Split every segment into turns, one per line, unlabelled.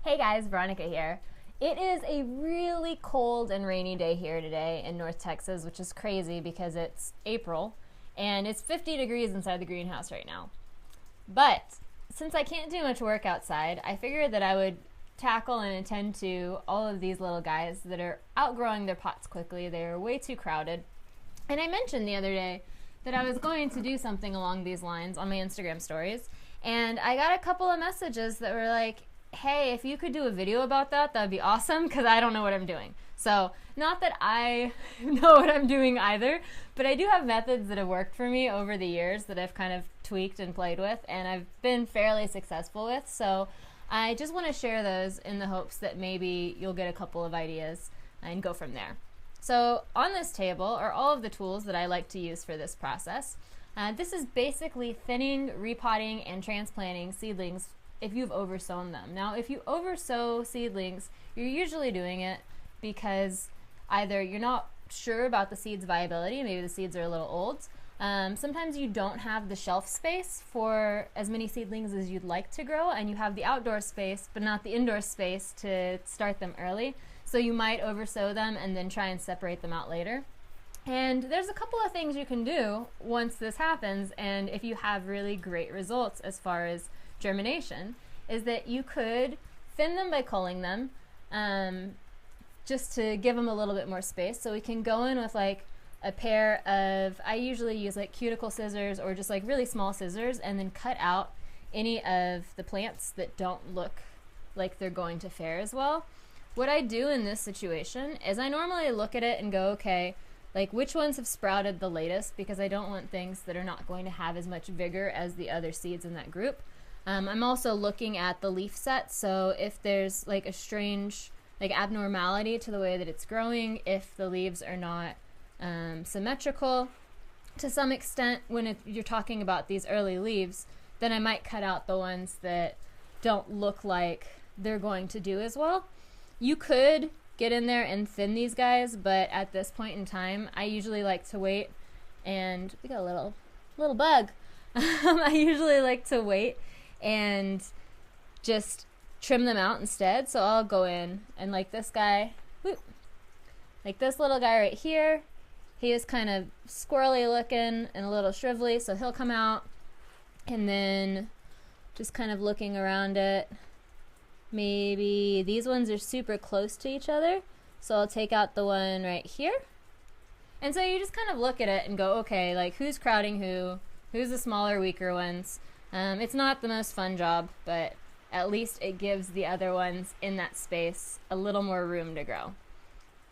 Hey guys, Veronica here. It is a really cold and rainy day here today in North Texas, which is crazy because it's April and it's 50 degrees inside the greenhouse right now. But since I can't do much work outside, I figured that I would tackle and attend to all of these little guys that are outgrowing their pots quickly. They're way too crowded. And I mentioned the other day that I was going to do something along these lines on my Instagram stories, and I got a couple of messages that were like, hey, if you could do a video about that, that'd be awesome, because I don't know what I'm doing. So, not that I know what I'm doing either, but I do have methods that have worked for me over the years that I've kind of tweaked and played with, and I've been fairly successful with. So, I just want to share those in the hopes that maybe you'll get a couple of ideas and go from there. So, on this table are all of the tools that I like to use for this process. This is basically thinning, repotting, and transplanting seedlings if you've oversown them. Now, if you oversow seedlings, you're usually doing it because either you're not sure about the seed's viability, maybe the seeds are a little old. Sometimes you don't have the shelf space for as many seedlings as you'd like to grow, and you have the outdoor space but not the indoor space to start them early. So you might oversow them and then try and separate them out later. And there's a couple of things you can do once this happens, and if you have really great results as far as germination, is that you could thin them by culling them, just to give them a little bit more space. So we can go in with like a pair of, I usually use like cuticle scissors or just like really small scissors, and then cut out any of the plants that don't look like they're going to fare as well. What I do in this situation is I normally look at it and go, okay, like which ones have sprouted the latest, because I don't want things that are not going to have as much vigor as the other seeds in that group. I'm also looking at the leaf set, so if there's like a strange like abnormality to the way that it's growing, if the leaves are not symmetrical to some extent when you're talking about these early leaves, then I might cut out the ones that don't look like they're going to do as well. You could get in there and thin these guys, but at this point in time, I usually like to wait, and we got a little bug. I usually like to wait and just trim them out instead. So I'll go in and like this guy, whoop, like this little guy right here, he is kind of squirrely looking and a little shrivelly, so he'll come out, and then just kind of looking around it. Maybe these ones are super close to each other, so I'll take out the one right here. And so you just kind of look at it and go, okay, like who's crowding who's the smaller, weaker ones. It's not the most fun job, but at least it gives the other ones in that space a little more room to grow.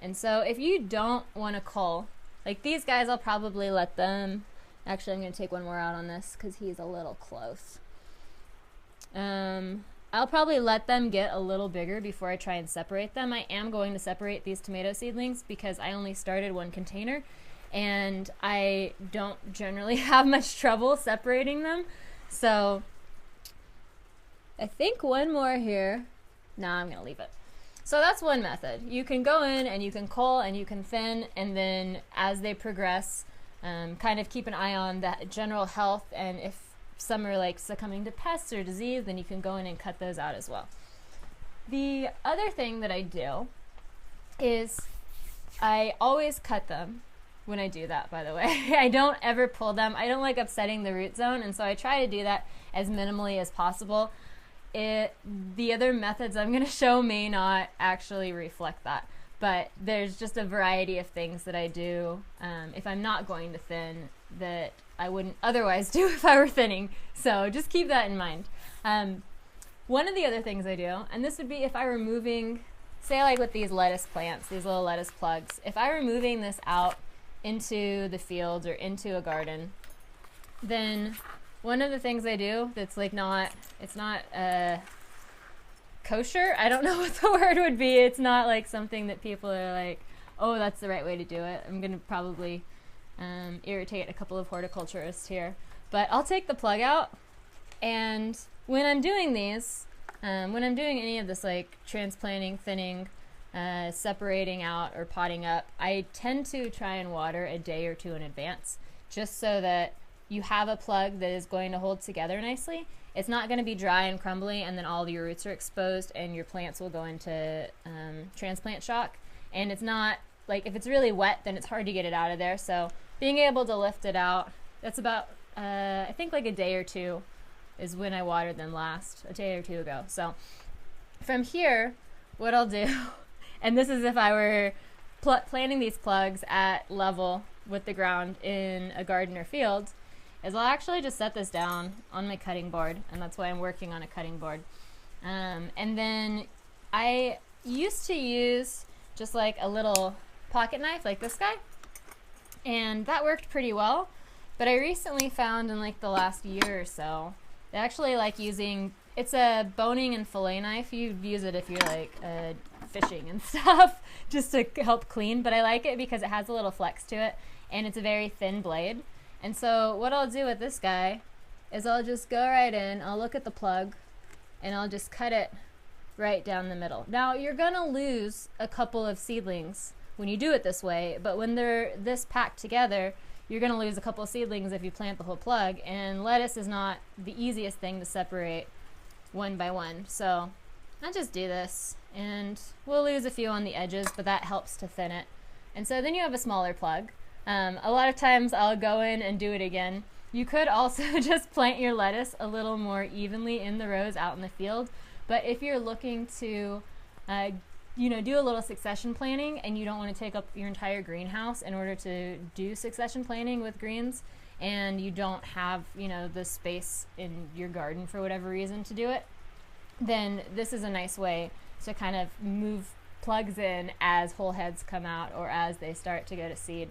And so if you don't want to cull, like these guys, I'll probably let them, actually I'm going to take one more out on this because he's a little close. I'll probably let them get a little bigger before I try and separate them. I am going to separate these tomato seedlings because I only started one container and I don't generally have much trouble separating them. So I think one more here. Nah, I'm going to leave it. So that's one method. You can go in and you can cull and you can thin, and then as they progress, kind of keep an eye on that general health, and if some are like succumbing to pests or disease, then you can go in and cut those out as well. The other thing that I do is I always cut them when I do that, by the way. I don't ever pull them. I don't like upsetting the root zone, and so I try to do that as minimally as possible. The other methods I'm going to show may not actually reflect that, but there's just a variety of things that I do if I'm not going to thin that I wouldn't otherwise do if I were thinning. So just keep that in mind. One of the other things I do, and this would be if I were moving, say like with these lettuce plants, these little lettuce plugs, if I were moving this out into the fields or into a garden, then one of the things I do that's like it's not kosher, I don't know what the word would be, it's not like something that people are like, oh, that's the right way to do it. I'm gonna probably irritate a couple of horticulturists here, but I'll take the plug out, and when I'm doing these, when I'm doing any of this like transplanting, thinning, separating out or potting up, I tend to try and water a day or two in advance, just so that you have a plug that is going to hold together nicely. It's not going to be dry and crumbly and then all of your roots are exposed and your plants will go into transplant shock. And it's not, like, if it's really wet, then it's hard to get it out of there. So being able to lift it out, that's about, I think like a day or two is when I watered them last, a day or two ago. So from here, what I'll do, and this is if I were planting these plugs at level with the ground in a garden or field, is I'll actually just set this down on my cutting board, and that's why I'm working on a cutting board. And then I used to use just like a little pocket knife like this guy, and that worked pretty well. But I recently found in like the last year or so, they actually like using, it's a boning and fillet knife. You'd use it if you're like fishing and stuff, just to help clean. But I like it because it has a little flex to it, and it's a very thin blade. And so what I'll do with this guy is I'll just go right in, I'll look at the plug, and I'll just cut it right down the middle. Now you're gonna lose a couple of seedlings when you do it this way, but when they're this packed together, you're gonna lose a couple of seedlings if you plant the whole plug, and lettuce is not the easiest thing to separate one by one. So I'll just do this, and we'll lose a few on the edges, but that helps to thin it. And so then you have a smaller plug. A lot of times I'll go in and do it again. You could also just plant your lettuce a little more evenly in the rows out in the field, but if you're looking to do a little succession planting and you don't want to take up your entire greenhouse in order to do succession planting with greens, and you don't have the space in your garden for whatever reason to do it, then this is a nice way to kind of move plugs in as whole heads come out or as they start to go to seed.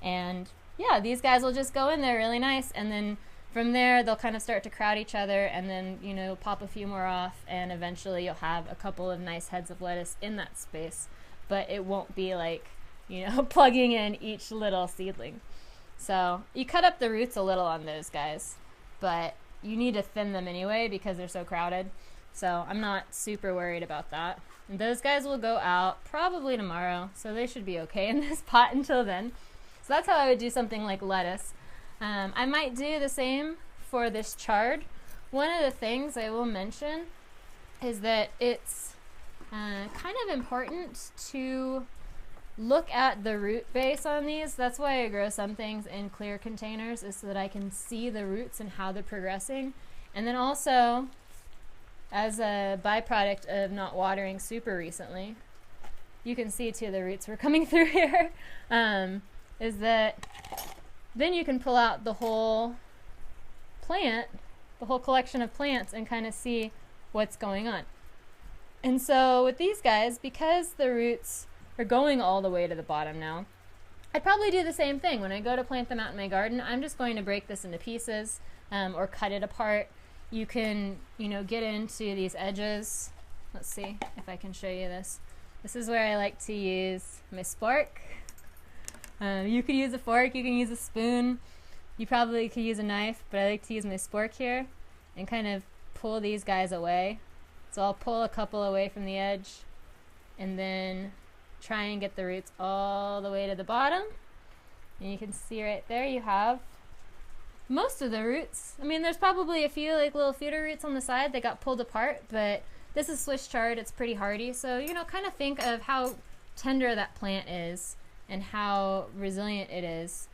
And yeah, these guys will just go in there really nice, and then from there they'll kind of start to crowd each other, and then pop a few more off, and eventually you'll have a couple of nice heads of lettuce in that space. But it won't be like plugging in each little seedling. So you cut up the roots a little on those guys, but you need to thin them anyway because they're so crowded. So I'm not super worried about that. And those guys will go out probably tomorrow, so they should be okay in this pot until then. So that's how I would do something like lettuce. I might do the same for this chard. One of the things I will mention is that it's kind of important to look at the root base on these. That's why I grow some things in clear containers, is so that I can see the roots and how they're progressing. And then also, as a byproduct of not watering super recently, you can see too the roots were coming through here, is that then you can pull out the whole plant, the whole collection of plants, and kind of see what's going on. And so with these guys, because the roots are going all the way to the bottom now, I'd probably do the same thing. When I go to plant them out in my garden, I'm just going to break this into pieces or cut it apart. You can, get into these edges. Let's see if I can show you this. This is where I like to use my spork. You could use a fork, you can use a spoon, you probably could use a knife, but I like to use my spork here and kind of pull these guys away. So I'll pull a couple away from the edge and then try and get the roots all the way to the bottom. And you can see right there you have most of the roots. I mean, there's probably a few like little feeder roots on the side that got pulled apart, but this is Swiss chard, it's pretty hardy. So, kind of think of how tender that plant is and how resilient it is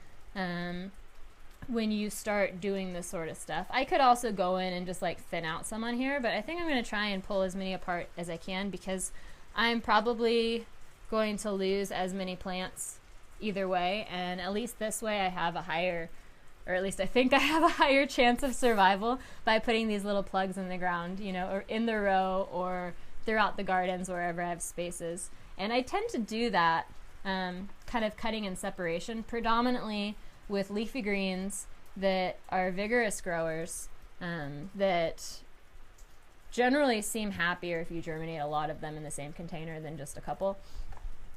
when you start doing this sort of stuff. I could also go in and just like thin out some on here, but I think I'm going to try and pull as many apart as I can, because I'm probably going to lose as many plants either way, and at least this way I have a higher, or at least I think I have a higher chance of survival by putting these little plugs in the ground, or in the row or throughout the gardens wherever I have spaces. And I tend to do that kind of cutting and separation predominantly with leafy greens that are vigorous growers that generally seem happier if you germinate a lot of them in the same container than just a couple.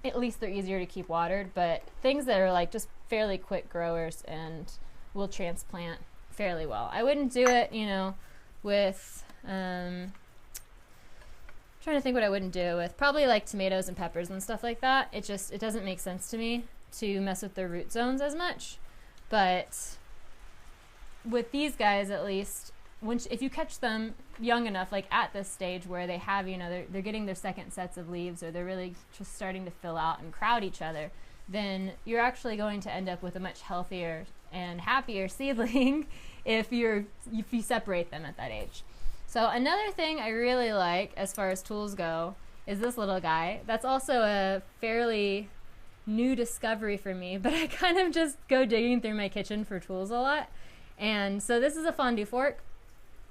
At least they're easier to keep watered, but things that are like just fairly quick growers and will transplant fairly well. I wouldn't do it, with trying to think what I wouldn't do with. Probably like tomatoes and peppers and stuff like that. It doesn't make sense to me to mess with the root zones as much. But with these guys at least, if you catch them young enough, like at this stage where they have, they're getting their second sets of leaves, or they're really just starting to fill out and crowd each other, then you're actually going to end up with a much healthier and happier seedling if you separate them at that age. So another thing I really like as far as tools go is this little guy. That's also a fairly new discovery for me, but I kind of just go digging through my kitchen for tools a lot. And so this is a fondue fork.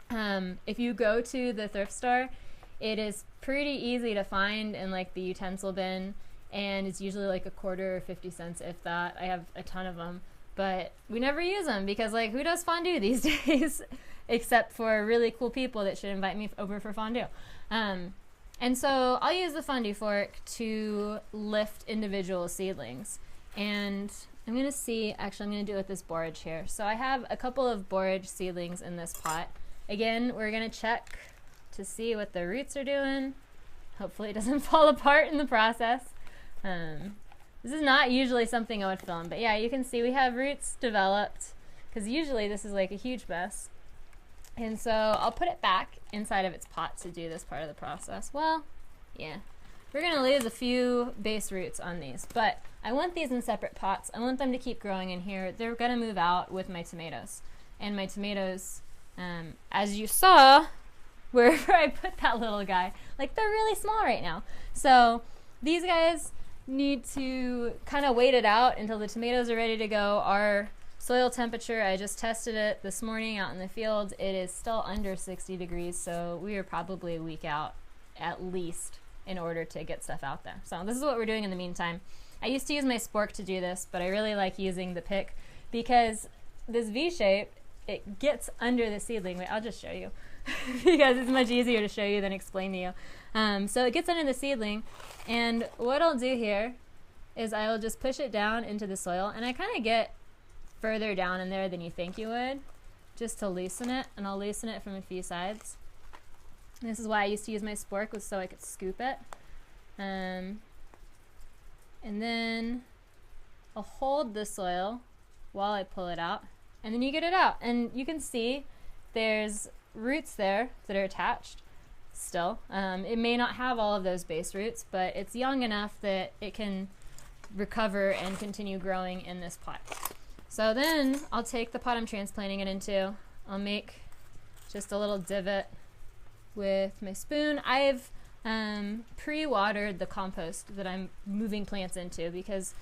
If you go to the thrift store, it is pretty easy to find in like the utensil bin, and it's usually like a quarter or 50 cents, if that. I have a ton of them, but we never use them because, like, who does fondue these days except for really cool people that should invite me over for fondue. And so I'll use the fondue fork to lift individual seedlings. And I'm going to see, actually I'm going to do it with this borage here. So I have a couple of borage seedlings in this pot. Again, we're going to check to see what the roots are doing. Hopefully it doesn't fall apart in the process. This is not usually something I would film, but yeah, you can see we have roots developed, because usually this is like a huge mess. And so I'll put it back inside of its pot to do this part of the process. Well, yeah, we're going to lose a few base roots on these, but I want these in separate pots. I want them to keep growing in here. They're going to move out with my tomatoes. And my tomatoes, as you saw, wherever I put that little guy, like, they're really small right now. So these guys need to kind of wait it out until the tomatoes are ready to go. Our soil temperature, I just tested it this morning out in the field. It is still under 60 degrees, so we are probably a week out at least in order to get stuff out there. So this is what we're doing in the meantime. I used to use my spork to do this, but I really like using the pick because this V-shape, it gets under the seedling. Wait, I'll just show you because it's much easier to show you than explain to you. So it gets under the seedling, and what I'll do here is I'll just push it down into the soil, and I kind of get further down in there than you think you would, just to loosen it, and I'll loosen it from a few sides. And this is why I used to use my spork, was so I could scoop it. And then I'll hold the soil while I pull it out, and then you get it out. And you can see there's roots there that are attached still. It may not have all of those base roots, but it's young enough that it can recover and continue growing in this pot. So then I'll take the pot I'm transplanting it into. I'll make just a little divot with my spoon. I've pre-watered the compost that I'm moving plants into, because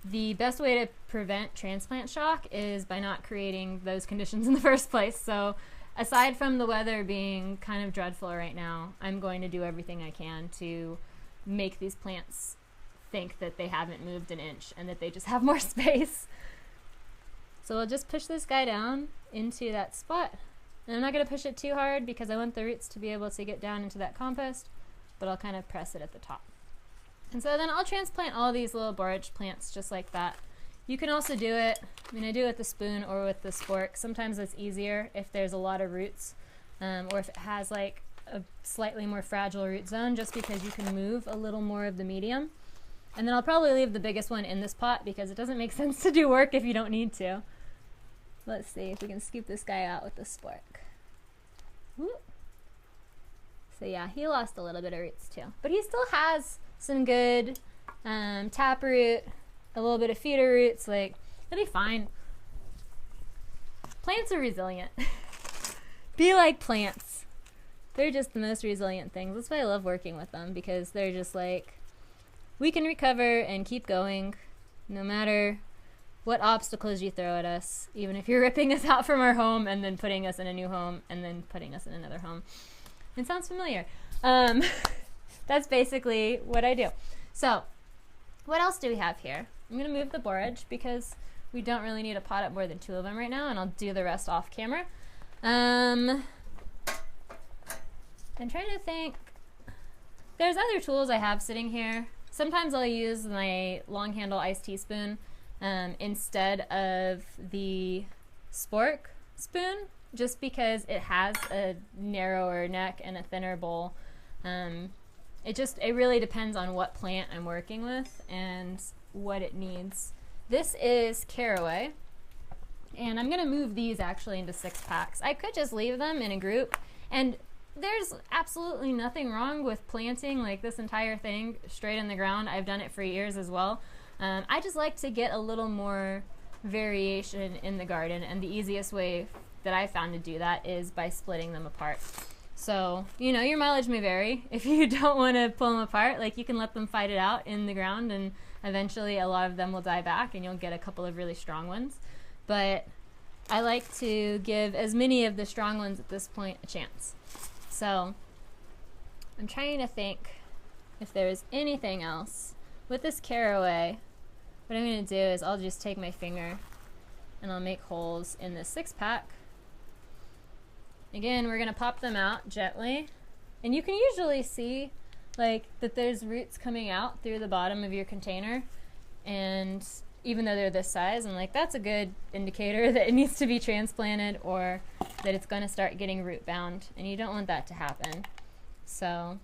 the best way to prevent transplant shock is by not creating those conditions in the first place. So aside from the weather being kind of dreadful right now, I'm going to do everything I can to make these plants think that they haven't moved an inch and that they just have more space. So I'll just push this guy down into that spot. And I'm not going to push it too hard because I want the roots to be able to get down into that compost, but I'll kind of press it at the top. And so then I'll transplant all these little borage plants just like that. You can also do it, I do it with the spoon or with the spork. Sometimes it's easier if there's a lot of roots, or if it has like a slightly more fragile root zone, just because you can move a little more of the medium. And then I'll probably leave the biggest one in this pot because it doesn't make sense to do work if you don't need to. Let's see if we can scoop this guy out with the spork. Whoop. So yeah, he lost a little bit of roots too. But he still has some good taproot, a little bit of feeder roots. Like, it'll be fine. Plants are resilient. Be like plants. They're just the most resilient things. That's why I love working with them, because they're just like, we can recover and keep going no matter what obstacles you throw at us, even if you're ripping us out from our home and then putting us in a new home and then putting us in another home. It sounds familiar. That's basically what I do. So what else do we have here? I'm going to move the borage because we don't really need a pot up more than 2 of them right now, and I'll do the rest off camera. I'm trying to think. There's other tools I have sitting here. Sometimes I'll use my long handle iced teaspoon instead of the spork spoon, just because it has a narrower neck and a thinner bowl. It really depends on what plant I'm working with and what it needs. This is caraway, And I'm gonna move these actually into 6-packs. I could just leave them in a group, and there's absolutely nothing wrong with planting like this entire thing straight in the ground. I've done it for years as well. I just like to get a little more variation in the garden, and the easiest way that I found to do that is by splitting them apart. So, you know, your mileage may vary. If you don't want to pull them apart, like, you can let them fight it out in the ground, and eventually a lot of them will die back and you'll get a couple of really strong ones. But I like to give as many of the strong ones at this point a chance. So I'm trying to think if there's anything else. With this caraway, what I'm going to do is I'll just take my finger and I'll make holes in this 6-pack. Again, we're going to pop them out gently. And you can usually see like that there's roots coming out through the bottom of your container. And even though they're this size, and like that's a good indicator that it needs to be transplanted or that it's going to start getting root bound, and you don't want that to happen. So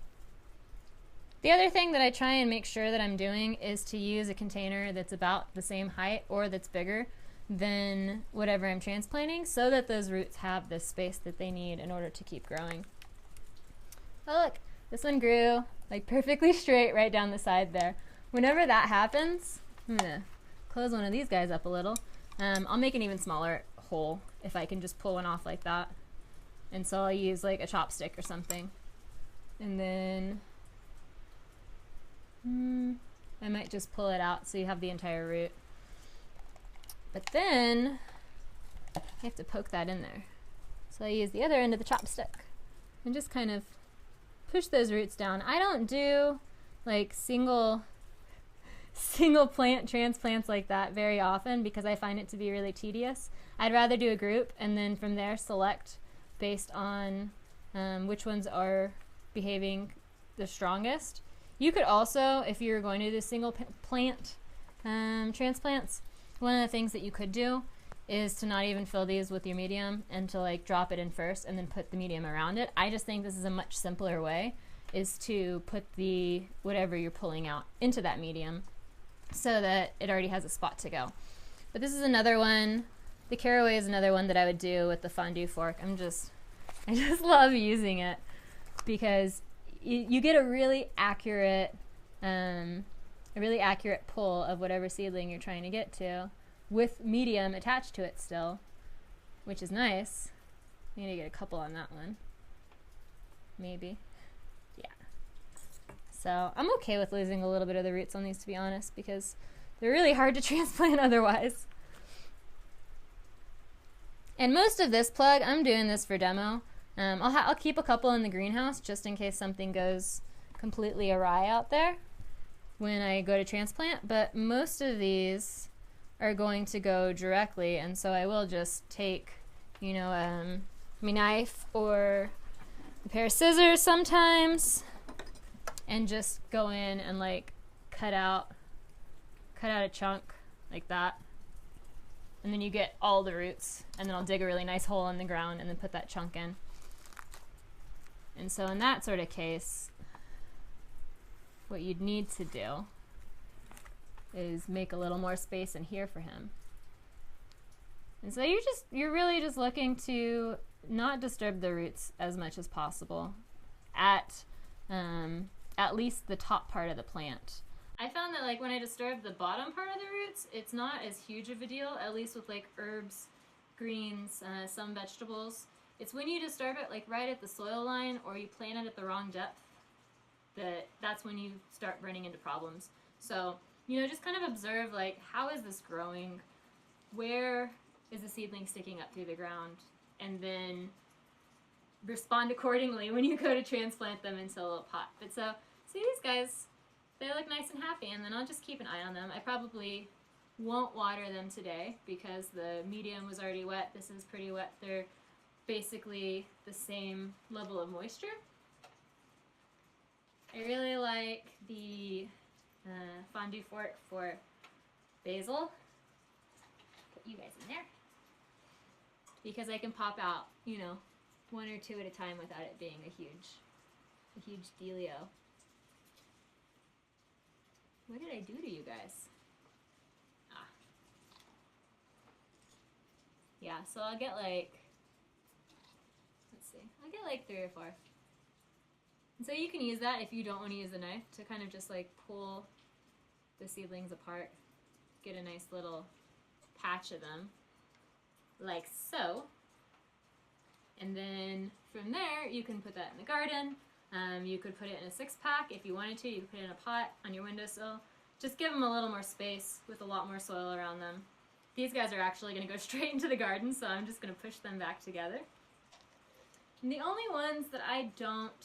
the other thing that I try and make sure that I'm doing is to use a container that's about the same height or that's bigger than whatever I'm transplanting, so that those roots have the space that they need in order to keep growing. Oh look, this one grew like perfectly straight right down the side there. Whenever that happens, I'm gonna close one of these guys up a little. I'll make an even smaller hole if I can just pull one off like that. And so I'll use like a chopstick or something. And then I might just pull it out so you have the entire root. But then you have to poke that in there. So I use the other end of the chopstick and just kind of push those roots down. I don't do like single plant transplants like that very often because I find it to be really tedious. I'd rather do a group and then from there select based on which ones are behaving the strongest. You could also, if you're going to do single plant transplants, one of the things that you could do is to not even fill these with your medium and to like drop it in first and then put the medium around it. I just think this is a much simpler way, is to put the whatever you're pulling out into that medium so that it already has a spot to go. But this is another one. The caraway is another one that I would do with the fondue fork. I just love using it because you get a really accurate pull of whatever seedling you're trying to get to with medium attached to it still, which is nice. I'm gonna get a couple on that one, maybe. Yeah. So I'm okay with losing a little bit of the roots on these, to be honest, because they're really hard to transplant otherwise. And most of this plug, I'm doing this for demo. I'll keep a couple in the greenhouse just in case something goes completely awry out there when I go to transplant, but most of these are going to go directly, and so I will just take, you know, my knife or a pair of scissors sometimes and just go in and like cut out a chunk like that, and then you get all the roots, and then I'll dig a really nice hole in the ground and then put that chunk in. And so in that sort of case, what you'd need to do is make a little more space in here for him. And so you're really just looking to not disturb the roots as much as possible at least the top part of the plant. I found that like when I disturb the bottom part of the roots, it's not as huge of a deal, at least with like herbs, greens, some vegetables. It's when you disturb it like right at the soil line or you plant it at the wrong depth that's when you start running into problems. So, you know, just kind of observe like, how is this growing? Where is the seedling sticking up through the ground? And then respond accordingly when you go to transplant them into a little pot. But so, see these guys, they look nice and happy, and then I'll just keep an eye on them. I probably won't water them today because the medium was already wet. This is pretty wet. They're basically the same level of moisture. I really like the fondue fork for basil. Put you guys in there because I can pop out, you know, one or two at a time without it being a huge dealio. What did I do to you guys? Yeah, so I'll get like, let's see, I'll get like 3 or 4. And so you can use that if you don't want to use a knife to kind of just like pull the seedlings apart, get a nice little patch of them, like so. And then from there, you can put that in the garden. You could put it in a 6-pack if you wanted to. You could put it in a pot on your windowsill. Just give them a little more space with a lot more soil around them. These guys are actually going to go straight into the garden, so I'm just going to push them back together. And the only ones that I don't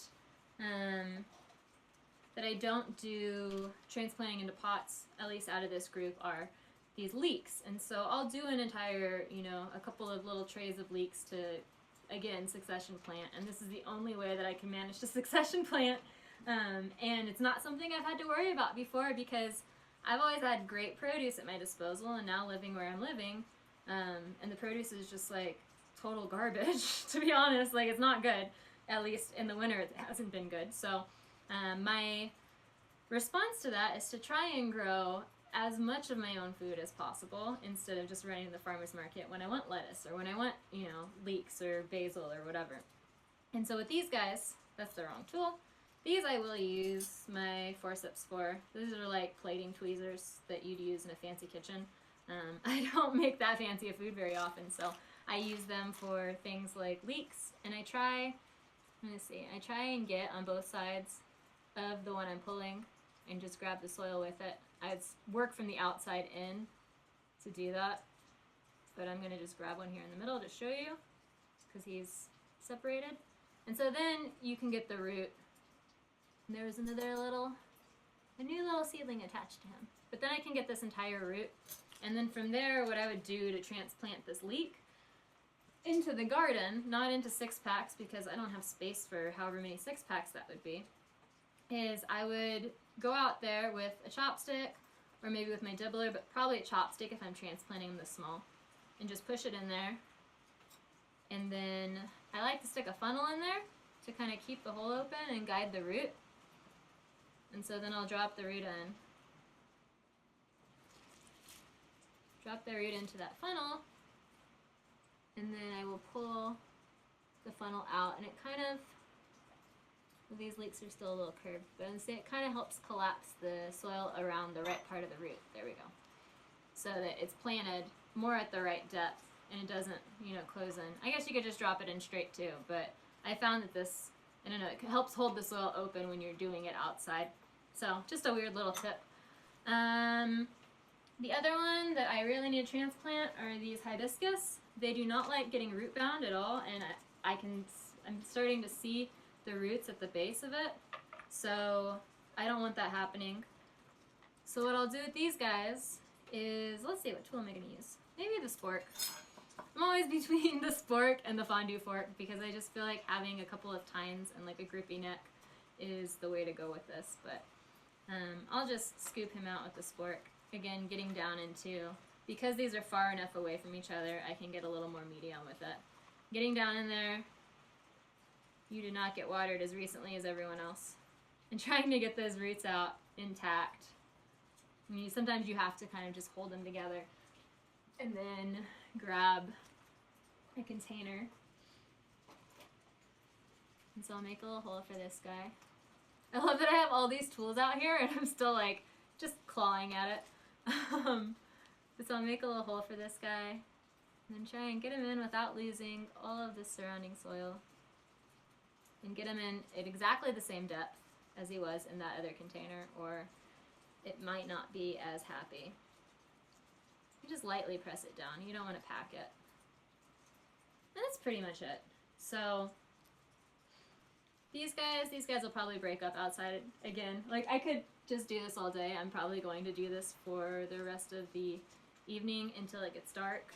do transplanting into pots, at least out of this group, are these leeks. And so I'll do an entire, a couple of little trays of leeks to, again, succession plant. And this is the only way that I can manage to succession plant. And it's not something I've had to worry about before because I've always had great produce at my disposal, and now living where I'm living, and the produce is just like total garbage, to be honest. Like, it's not good. At least in the winter, it hasn't been good. So my response to that is to try and grow as much of my own food as possible instead of just running to the farmer's market when I want lettuce or when I want, leeks or basil or whatever. And so with these guys, that's the wrong tool. These I will use my forceps for. These are like plating tweezers that you'd use in a fancy kitchen. I don't make that fancy of food very often, so I use them for things like leeks, and I try and get on both sides of the one I'm pulling and just grab the soil with it. I work from the outside in to do that, but I'm going to just grab one here in the middle to show you because he's separated. And so then you can get the root. And there's a new little seedling attached to him. But then I can get this entire root. And then from there, what I would do to transplant this leek into the garden, not into 6-packs because I don't have space for however many 6-packs that would be, is I would go out there with a chopstick or maybe with my dibbler, but probably a chopstick if I'm transplanting them this small, and just push it in there. And then I like to stick a funnel in there to kind of keep the hole open and guide the root. And so then I'll drop the root in. Drop the root into that funnel, and then I will pull the funnel out, and it kind of, well, these leeks are still a little curved, but it kind of helps collapse the soil around the right part of the root. There we go. So that it's planted more at the right depth, and it doesn't, close in. I guess you could just drop it in straight too, but I found that this, I don't know, it helps hold the soil open when you're doing it outside. So just a weird little tip. The other one that I really need to transplant are these hibiscus. They do not like getting root bound at all, and I'm starting to see the roots at the base of it, so I don't want that happening. So what I'll do with these guys is, let's see, what tool am I going to use? Maybe the spork. I'm always between the spork and the fondue fork because I just feel like having a couple of tines and like a grippy neck is the way to go with this, but I'll just scoop him out with the spork. Again, getting down into, because these are far enough away from each other, I can get a little more medium with it. Getting down in there, you do not get watered as recently as everyone else. And trying to get those roots out intact. I mean, sometimes you have to kind of just hold them together. And then grab a container. And so I'll make a little hole for this guy. I love that I have all these tools out here and I'm still like just clawing at it. So I'll make a little hole for this guy and then try and get him in without losing all of the surrounding soil. And get him in at exactly the same depth as he was in that other container, or it might not be as happy. You just lightly press it down. You don't want to pack it. And that's pretty much it. So these guys will probably break up outside again. Like, I could just do this all day. I'm probably going to do this for the rest of the evening until it gets dark.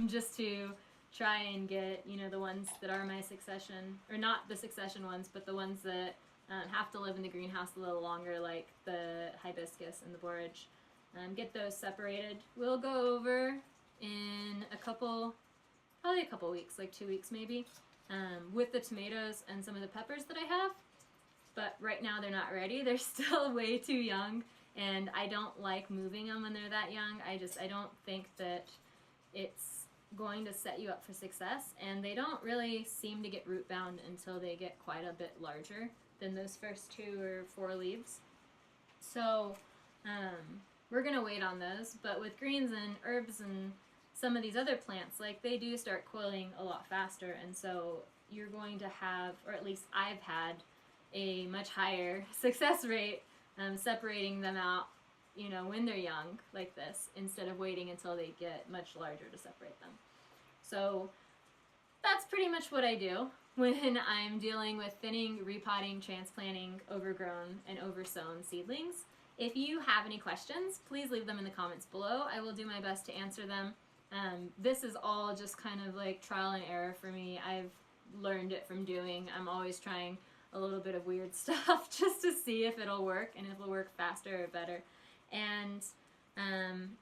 Just to try and get, the ones that are my succession, or not the succession ones, but the ones that have to live in the greenhouse a little longer, like the hibiscus and the borage. Get those separated. We'll go over in probably a couple weeks, like 2 weeks maybe, with the tomatoes and some of the peppers that I have. But right now they're not ready. They're still way too young, and I don't like moving them when they're that young. I don't think that it's going to set you up for success, and they don't really seem to get root bound until they get quite a bit larger than those first 2 or 4 leaves. So we're going to wait on those, but with greens and herbs and some of these other plants, like, they do start coiling a lot faster, and so you're going to have, or at least I've had, a much higher success rate separating them out, you know, when they're young like this, instead of waiting until they get much larger to separate them. So that's pretty much what I do when I'm dealing with thinning, repotting, transplanting, overgrown, and oversown seedlings. If you have any questions, please leave them in the comments below. I will do my best to answer them. This is all just kind of like trial and error for me. I've learned it from doing. I'm always trying a little bit of weird stuff just to see if it'll work and if it'll work faster or better. And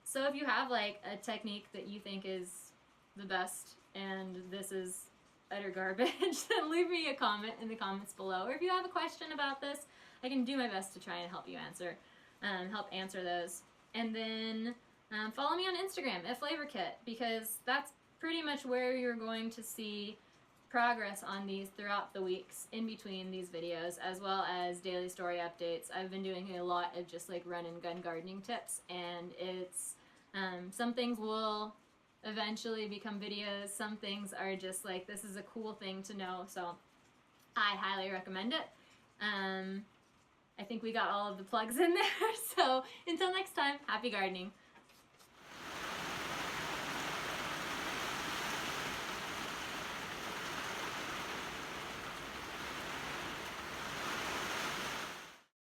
so if you have like a technique that you think is the best and this is utter garbage, then leave me a comment in the comments below. Or if you have a question about this, I can do my best to try and help you help answer those. And then follow me on Instagram at FlavorKit, because that's pretty much where you're going to see progress on these throughout the weeks in between these videos, as well as daily story updates. I've been doing a lot of just like run and gun gardening tips, and it's some things will eventually become videos. Some things are just like, this is a cool thing to know, so I highly recommend it. I think we got all of the plugs in there. So until next time, happy gardening.